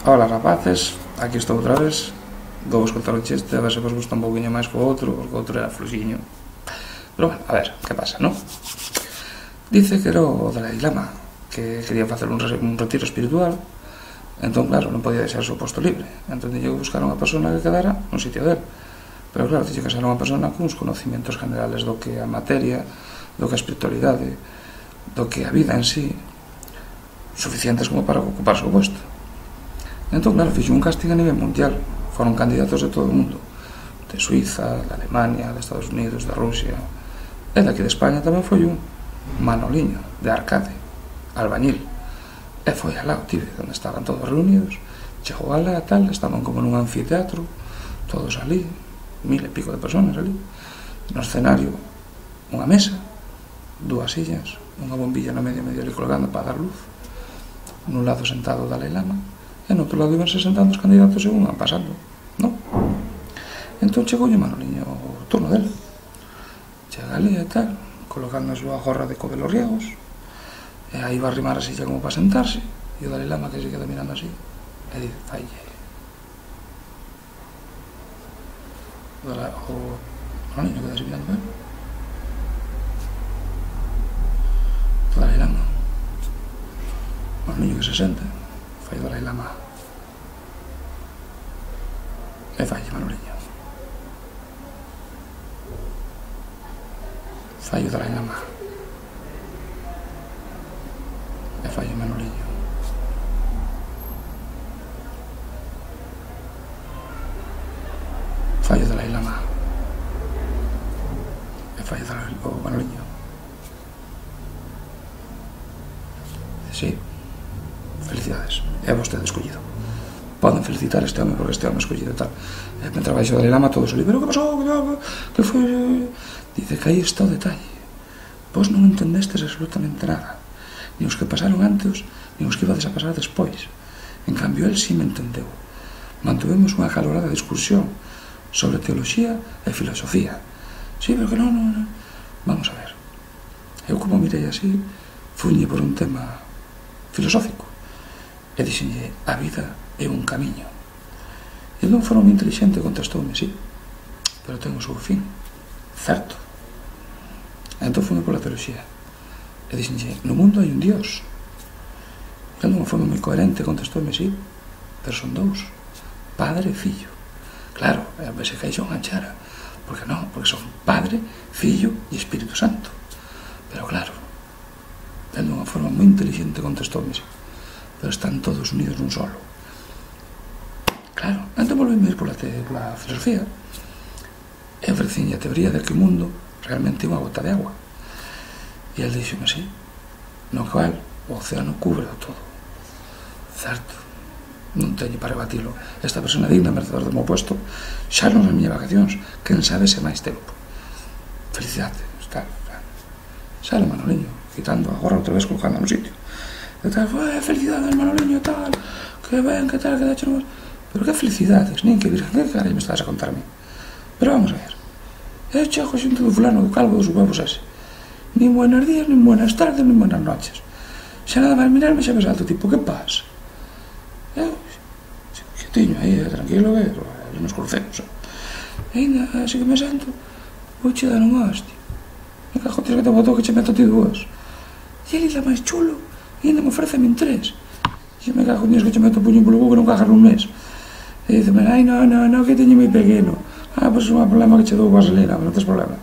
Ola rapaces, aquí estou outra vez. Dou vos contar o chiste, a ver se vos gusta un pouquinho máis co outro, porque o outro era fluxiño. Pero bueno, a ver, que pasa, non? Dice que era o Dalai Lama, que quería facer un retiro espiritual. Entón, claro, non podía deixar o seu posto libre. Entón, tiña que buscar unha persona que quedara no sitio del. Pero claro, tiña que ser unha persona cuns conocimientos generales do que a materia, do que a espiritualidade, do que a vida en sí, suficientes como para ocupar o seu posto. Entón, claro, fixo un casting a nivel mundial. Foron candidatos de todo o mundo, de Suiza, de Alemania, de Estados Unidos, de Rusia. E daqui de España tamén foi un Manoliño, de Arcade, albañil. E foi alá o Tibe, onde estaban todos reunidos. Chegou alá e tal, estaban como nun anfiteatro, todos ali, 1000 e pico de personas ali. No escenario, unha mesa, dúas sillas, unha bombilla no medio ali colgando para dar luz. Nun lado sentado o Dalai Lama, e no outro lado ibanse sentando os candidatos según iban pasando, non? Entón chegou o Manoliño o turno dele. Chega ali e tal, colocando a súa gorra de cobelos riegos, e aí va a arrimar a silla como para sentarse, e o Dalai Lama que se queda mirando así, e dice, falle. O Manoliño queda así mirando, o Dalai Lama. O Manoliño que se senta, fai o Dalai Lama e fai Manoliño, fai o Dalai Lama e fai o Manoliño, fai o Dalai Lama e fai o Manoliño. Sí, felicidades, é vostede escollido. Poden felicitar este home porque este home escollido tal. E mentre baixo o Dalai Lama todos ali, pero que pasou? Que foi? Dice que aí está o detalle. Vos non entendestes absolutamente nada, ni os que pasaron antes, ni os que ibades a pasar despois. En cambio, el sí me entendeu. Mantuvemos unha calorada discusión sobre teoloxía e filosofía. Sí, pero que non. Vamos a ver. Eu como mirei así, fuñe por un tema filosófico. E dixenlle, a vida é un camiño. E non foi moi inteligente, contestoume, sí, pero ten o seu fin, certo. Entón fume pola teoloxía. E dixenlle, no mundo hai un Dios. E non foi moi coherente, contestoume, sí, pero son dous, Padre e Fillo. Claro, a veces que hai son anchara, porque non, porque son Padre, Fillo e Espírito Santo. Pero claro, de unha forma moi inteligente contestoume, sí, pero están todos unidos nun solo. Claro, entón volvíme ir pola filosofía e ofrecín a teoría de que o mundo realmente é unha gota de agua. E el díxome así, no cual o océano cubre o todo. Certo, non teño para rebatilo. Esta persona digna, merecedor do meu posto, xa non nas miñas vacacións, quen sabe se máis tempo. Felicidade, está. Sale Manoliño, quitando a gorra outra vez, colocando no sitio. E tal, felicidades Manoliño, tal, que ben, que tal, que dache nomás. Pero que felicidades, nin que virgen, que carai me estás a contarme. Pero vamos a ver, chego xunto do fulano do calvo dos huevos ese. Nin buenos días, nin buenas tardes, nin buenas noches. Xa nada máis mirarme xa ves alto, tipo, que pasa? Que tiño aí, tranquilo, que nos conocemos. E ainda, así que me sento, vou che dar un hostia. Me cajo tires que te botou que che meto ti dúas. E ele é máis chulo, e ainda me ofreceme en 3. E me cajo tires que che meto puño polo buco que non cajas nun mes. E diceme, ai, no, que teño moi pequeno. Pois é un problema que che dou vaselina, non tes problema.